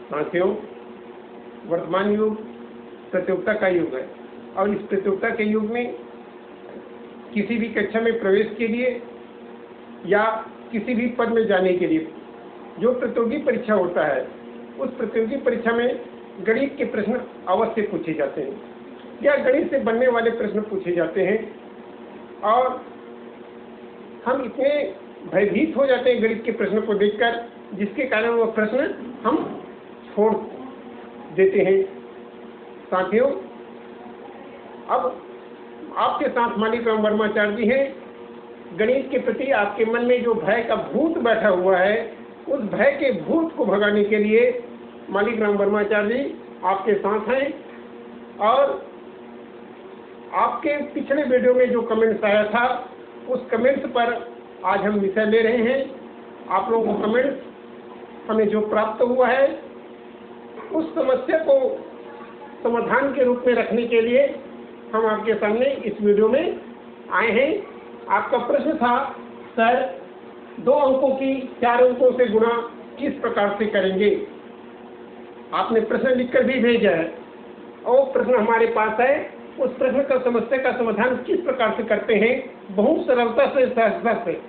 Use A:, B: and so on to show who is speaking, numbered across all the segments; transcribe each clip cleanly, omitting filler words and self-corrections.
A: साथियों, वर्तमान युग प्रतियोगिता का युग है और इस प्रतियोगिता के युग में किसी भी कक्षा में प्रवेश के लिए या किसी भी पद में जाने के लिए जो प्रतियोगी परीक्षा होता है, उस प्रतियोगी परीक्षा में गणित के प्रश्न अवश्य पूछे जाते हैं या गणित से बनने वाले प्रश्न पूछे जाते हैं और हम इतने भयभीत हो जाते हैं गणित के प्रश्न को देखकर, जिसके कारण वह प्रश्न हम छोड़ देते हैं। साथियों, अब आपके साथ मालीग्राम वर्माचार्य जी हैं। गणित के प्रति आपके मन में जो भय का भूत बैठा हुआ है, उस भय के भूत को भगाने के लिए मालीग्राम वर्माचार्य जी आपके साथ हैं। और आपके पिछले वीडियो में जो कमेंट्स आया था, उस कमेंट्स पर आज हम विषय ले रहे हैं। आप लोगों को कमेंट्स हमें जो प्राप्त हुआ है, उस समस्या को समाधान के रूप में रखने के लिए हम आपके सामने इस वीडियो में आए हैं। आपका प्रश्न था, सर 2 अंकों की 4 अंकों से गुणा किस प्रकार से करेंगे। आपने प्रश्न लिखकर भी भेजा है और प्रश्न हमारे पास है। उस प्रश्न का समस्या का समाधान किस प्रकार से करते हैं, बहुत सरलता से, सहजता से।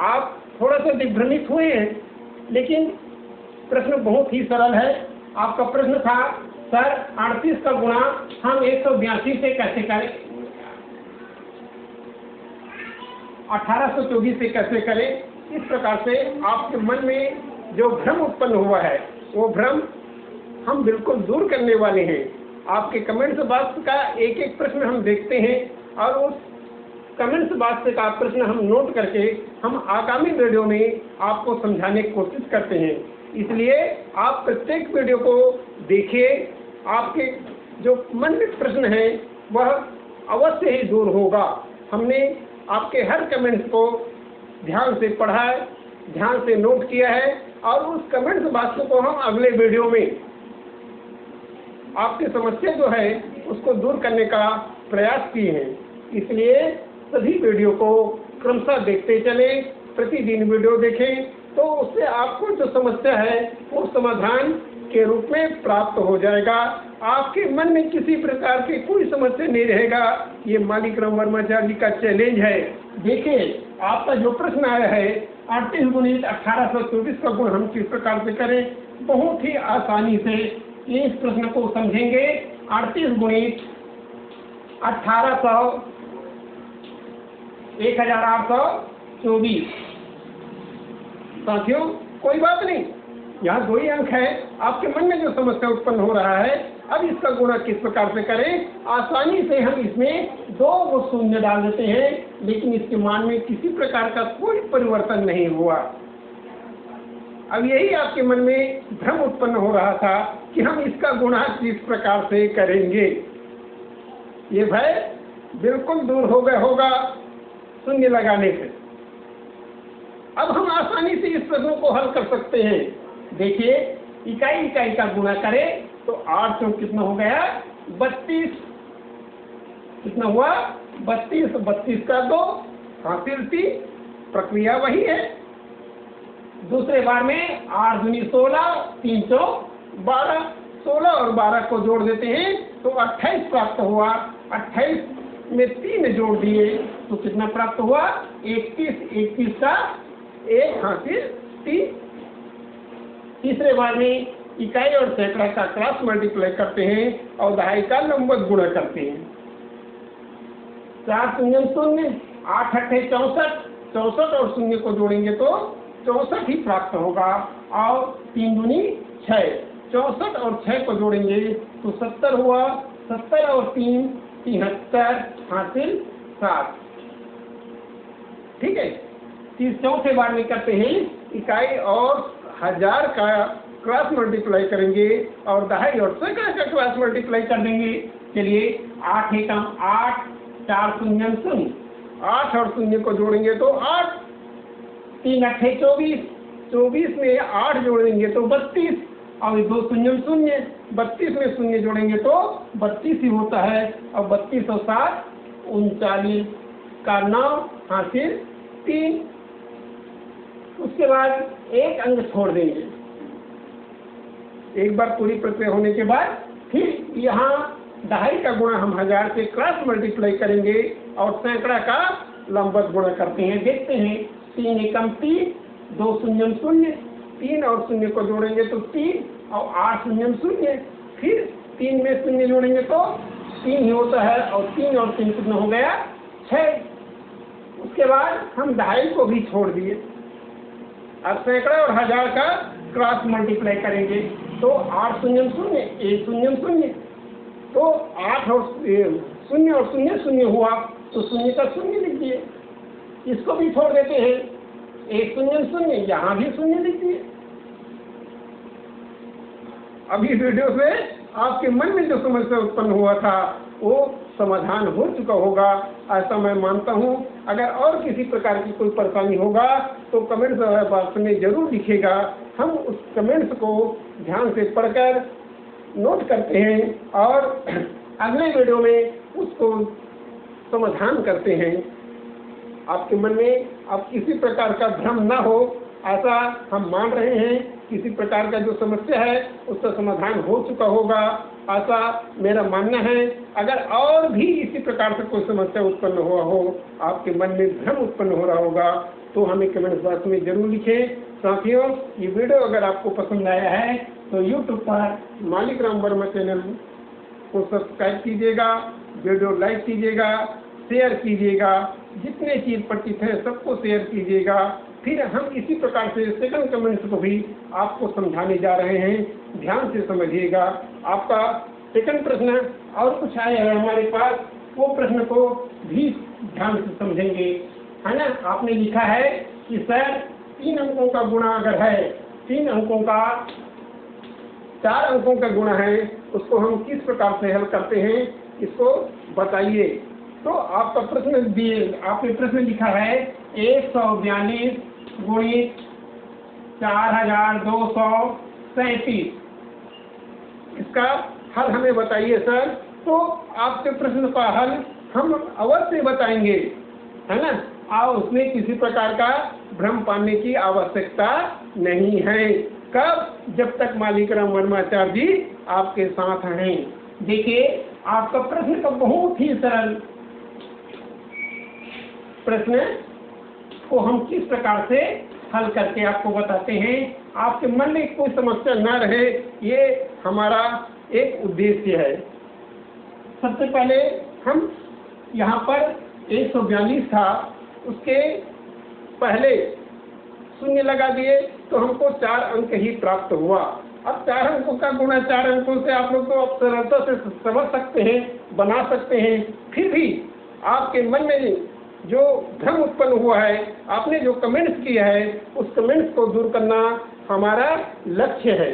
A: आप थोड़ा सा दिग्भ्रमित हुए हैं, लेकिन प्रश्न बहुत ही सरल है। आपका प्रश्न था, सर 38 का गुणा हम 182 से कैसे करें, 1824 से कैसे करें। इस प्रकार से आपके मन में जो भ्रम उत्पन्न हुआ है, वो भ्रम हम बिल्कुल दूर करने वाले हैं। आपके कमेंट्स बॉक्स का एक एक प्रश्न हम देखते हैं और उस कमेंट्स बॉक्स का प्रश्न हम नोट करके हम आगामी वीडियो में आपको समझाने की कोशिश करते हैं। इसलिए आप प्रत्येक वीडियो को देखिए। आपके जो मन में प्रश्न है वह अवश्य ही दूर होगा। हमने आपके हर कमेंट्स को ध्यान से पढ़ा है, ध्यान से नोट किया है और उस कमेंट्स बॉक्स को हम अगले वीडियो में आपकी समस्या जो है उसको दूर करने का प्रयास किए हैं। इसलिए सभी वीडियो को क्रमशः देखते चलें, प्रतिदिन वीडियो देखें, तो उससे आपको जो समस्या है वो समाधान के रूप में प्राप्त हो जाएगा। आपके मन में किसी प्रकार की कोई समस्या नहीं रहेगा। ये मालीग्राम वर्माचार्य जी का चैलेंज है। देखिए, आपका जो प्रश्न आया है 38 गुणित 1824 का गुण हम किस प्रकार से करें, बहुत ही आसानी से इस प्रश्न को समझेंगे। 38 गुणित 1800 1824। साथियों, कोई बात नहीं, यहाँ 2 ही अंक है। आपके मन में जो समस्या उत्पन्न हो रहा है, अब इसका गुणा किस प्रकार से करें। आसानी से हम इसमें 2 शून्य डाल देते हैं, लेकिन इसके मान में किसी प्रकार का कोई परिवर्तन नहीं हुआ। अब यही आपके मन में भ्रम उत्पन्न हो रहा था कि हम इसका गुणा किस प्रकार से करेंगे। ये भय बिल्कुल दूर हो गया होगा शून्य लगाने से। अब हम आसानी से इस प्रश्न को हल कर सकते हैं। देखिए, इकाई इकाई का गुणा करें तो 8 चौक कितना हो गया, 32। कितना हुआ, 32। 32 का 2 हासिल 3। प्रक्रिया वही है। दूसरे बार में 8 दूनी 16, 3 चौक 12। 16 और 12 को जोड़ देते हैं तो 28 प्राप्त हुआ। 28 में 3 जोड़ दिए तो कितना प्राप्त हुआ, 31। 31 का 1 हासिल 3। तीसरे बार में इकाई और सैकड़ा का क्रॉस मल्टीप्लाई करते हैं और दहाई का लंबवत गुणा करते हैं। 4 शून्य 0, 8 8 64। 64 और 0 को जोड़ेंगे तो 64 ही प्राप्त होगा। और 3 दूनी 6। 64 और 6 को जोड़ेंगे तो 70 हुआ। 70 और 3 73 हासिल 7। ठीक है। चौथे बार में करते हैं इकाई और हजार का क्रॉस मल्टीप्लाई करेंगे और दहाई और सैकड़ा का क्रॉस मल्टीप्लाई कर देंगे। चलिए, 8 एकम 8, 4 शून्य 0। 8 और 0 को जोड़ेंगे तो 8। 3 8 24। 24 में 8 जोड़ेंगे तो 32 और 2 शून्य 0। 32 में 0 जोड़ेंगे तो 32 ही होता है। और 32 और 7 39 का 9 हासिल 3। उसके बाद एक अंक छोड़ देंगे। एक बार पूरी प्रक्रिया होने के बाद फिर यहाँ दहाई का गुणा हम 1000 से क्रॉस मल्टीप्लाई करेंगे और सैकड़ा का लंबवत गुणा करते हैं। देखते हैं 3 एकम 3, 2 शून्यम 0, 3 और 0 को जोड़ेंगे तो 3 और 8 शून्यम 0, फिर 3 में 0 जोड़ेंगे तो 3 ही होता है और 3 और 3 कितना हो गया 6। उसके बाद हम दहाई को भी छोड़ दिए। अब सैकड़ा और 1000 का क्रॉस मल्टीप्लाई करेंगे तो 8 शून्यम 0, 1 शून्यम 0, तो 8 और 0 और 0 0 हुआ तो 0 का 0 लिखिए। इसको भी छोड़ देते हैं, 1 शून्यम 0, यहाँ भी 0 लिखिए। अभी वीडियो से आपके मन में जो समस्या उत्पन्न हुआ था वो समाधान हो चुका होगा, ऐसा मैं मानता हूँ। अगर और किसी प्रकार की कोई परेशानी होगा तो कमेंट्स बॉक्स में जरूर लिखिएगा। हम उस कमेंट्स को ध्यान से पढ़कर नोट करते हैं और अगले वीडियो में उसको समाधान करते हैं। आपके मन में अब किसी प्रकार का भ्रम ना हो, ऐसा हम मान रहे हैं। किसी प्रकार का जो समस्या है उसका समाधान हो चुका होगा, ऐसा मेरा मानना है। अगर और भी इसी प्रकार से कोई समस्या उत्पन्न हुआ हो, आपके मन में भ्रम उत्पन्न हो रहा होगा, तो हमें कमेंट बॉक्स में जरूर लिखें। साथियों, ये वीडियो अगर आपको पसंद आया है तो यूट्यूब पर मालिकराम वर्मा चैनल को सब्सक्राइब कीजिएगा, वीडियो लाइक कीजिएगा, शेयर कीजिएगा, जितने चीज परिचित है सबको शेयर कीजिएगा। फिर हम इसी प्रकार से सेकंड कमेंट्स को भी आपको समझाने जा रहे हैं, ध्यान से समझिएगा। आपका सेकंड प्रश्न और कुछ आया है हमारे पास, वो प्रश्न को भी ध्यान से समझेंगे, है ना। आपने लिखा है कि सर 3 अंकों का गुणा अगर है, 3 अंकों का 4 अंकों का गुणा है, उसको हम किस प्रकार से हल करते हैं, इसको बताइए। तो आपका प्रश्न दिए, आपने प्रश्न लिखा है 142 गुणित 4237, इसका हल हमें बताइए सर। तो आपके प्रश्न का हल हम अवश्य बताएंगे, है ना। और उसमें किसी प्रकार का भ्रम पाने की आवश्यकता नहीं है। कब? जब तक मालिकराम वर्माचार्य जी आपके साथ हैं। देखिए, आपका प्रश्न का बहुत ही सरल प्रश्न को हम किस प्रकार से हल करके आपको बताते हैं। आपके मन में कोई समस्या ना रहे, ये हमारा एक उद्देश्य है। सबसे पहले हम यहाँ पर 142 था, उसके पहले 0 लगा दिए तो हमको 4 अंक ही प्राप्त हुआ। अब 4 अंकों का गुणा 4 अंकों से आप लोग तो अब सरलता से समझ सकते हैं, बना सकते हैं। फिर भी आपके मन में जो भ्रम उत्पन्न हुआ है, आपने जो कमेंट्स किया है, उस कमेंट्स को दूर करना हमारा लक्ष्य है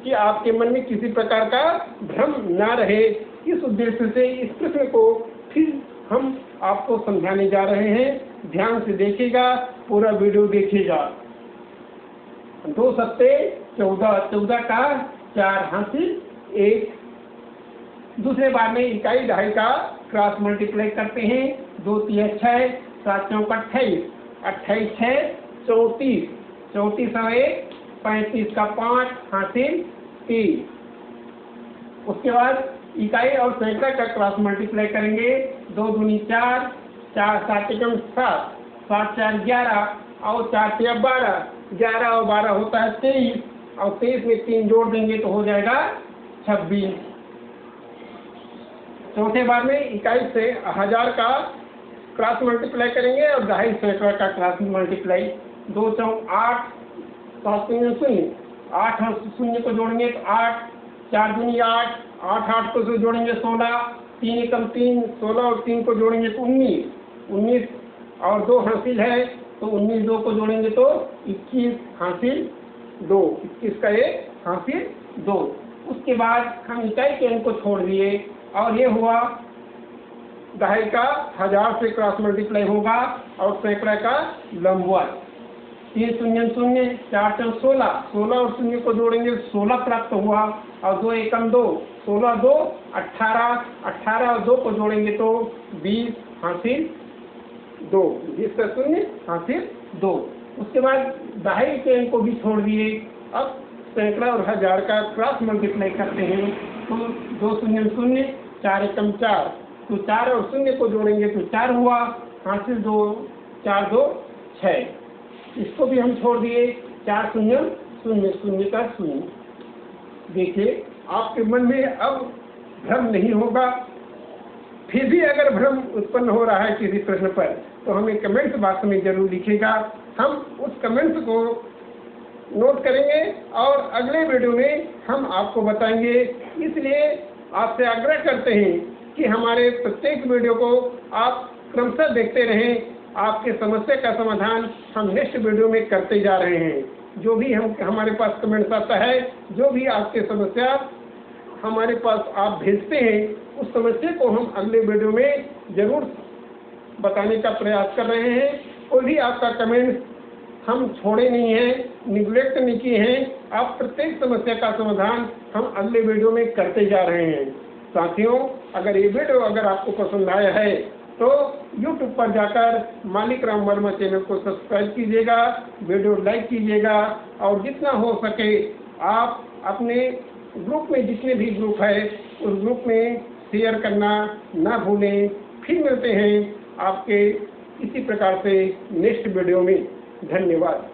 A: कि आपके मन में किसी प्रकार का भ्रम ना रहे। इस उद्देश्य से इस प्रश्न को फिर हम आपको समझाने जा रहे हैं। ध्यान से देखिएगा, पूरा वीडियो देखिएगा। 2 सत्ते 14, 14 का 4 हासिल 1। दूसरे बार में इकाई दहाई का क्रॉस मल्टीप्लाई करते हैं। 2 3 6, 7 चौक 28, 28 6 34, 34 और 1 35 का 5 हासिल 3। उसके बाद इकाई और सैकड़ा का क्रॉस मल्टीप्लाई करेंगे। 2 दूनी 4, 4 7 एकम 7, 7 4 11 और 4 3 12, 11 और 12 होता है 23, और 23 में 3 जोड़ देंगे तो हो जाएगा 26। चौथे बार में इकाई से 1000 का क्रॉस मल्टीप्लाई करेंगे और दहाई सैकड़ा का क्रॉस मल्टीप्लाई। 2 चौक 8, 7 0 0, 8 और 0 को जोड़ेंगे तो 8, 4 दूनी 8, 8 8 को जोड़ेंगे 16, 3 एकम 3, 16 और 3 को जोड़ेंगे तो 19, 19 और 2 हासिल है तो 19 2 को जोड़ेंगे तो 21 हासिल 2, 21 का 1 हासिल 2। उसके बाद हम इकाई के अंक को छोड़ दिए और ये हुआ दहाई का 1000 से क्रॉस मल्टीप्लाई होगा और सैकड़ा का लंबवत। 3 0 0, 4 4 16, 16 और 0 को जोड़ेंगे 16 प्राप्त हुआ और 2 एकम 2, 16 2 18, 18 और 2 को जोड़ेंगे तो 20 हासिल 2, 20 का 0 हासिल 2। उसके बाद दहाई के अंक को भी छोड़ दिए। अब सैकड़ा और हजार का क्रॉस मल्टीप्लाई करते हैं तो 2 शून्य 0, 4 एकम 4, तो 4 और 0 को जोड़ेंगे तो 4 हुआ, हासिल 2, 4 2 6। इसको भी हम छोड़ दिए, 4 शून्य 0 0 का 0। देखिए आपके मन में अब भ्रम नहीं होगा। फिर भी अगर भ्रम उत्पन्न हो रहा है किसी प्रश्न पर तो हमें कमेंट्स बॉक्स में जरूर लिखिएगा। हम उस कमेंट्स को नोट करेंगे और अगले वीडियो में हम आपको बताएंगे। इसलिए आपसे आग्रह करते हैं कि हमारे प्रत्येक वीडियो को आप क्रमशः देखते रहें। आपके समस्या का समाधान हम नेक्स्ट वीडियो में करते जा रहे हैं। जो भी हमारे पास कमेंट्स आता है, जो भी आपके समस्या हमारे पास आप भेजते हैं, उस समस्या को हम अगले वीडियो में जरूर बताने का प्रयास कर रहे हैं। कोई भी आपका कमेंट हम छोड़े नहीं हैं, निग्लेक्ट नहीं किए हैं। आप प्रत्येक समस्या का समाधान हम अगले वीडियो में करते जा रहे हैं। साथियों, अगर ये वीडियो अगर आपको पसंद आया है तो YouTube पर जाकर मालिक राम वर्मा चैनल को सब्सक्राइब कीजिएगा, वीडियो लाइक कीजिएगा और जितना हो सके आप अपने ग्रुप में, जितने भी ग्रुप है उस ग्रुप में शेयर करना ना भूलें। फिर मिलते हैं आपके इसी प्रकार से नेक्स्ट वीडियो में। धन्यवाद।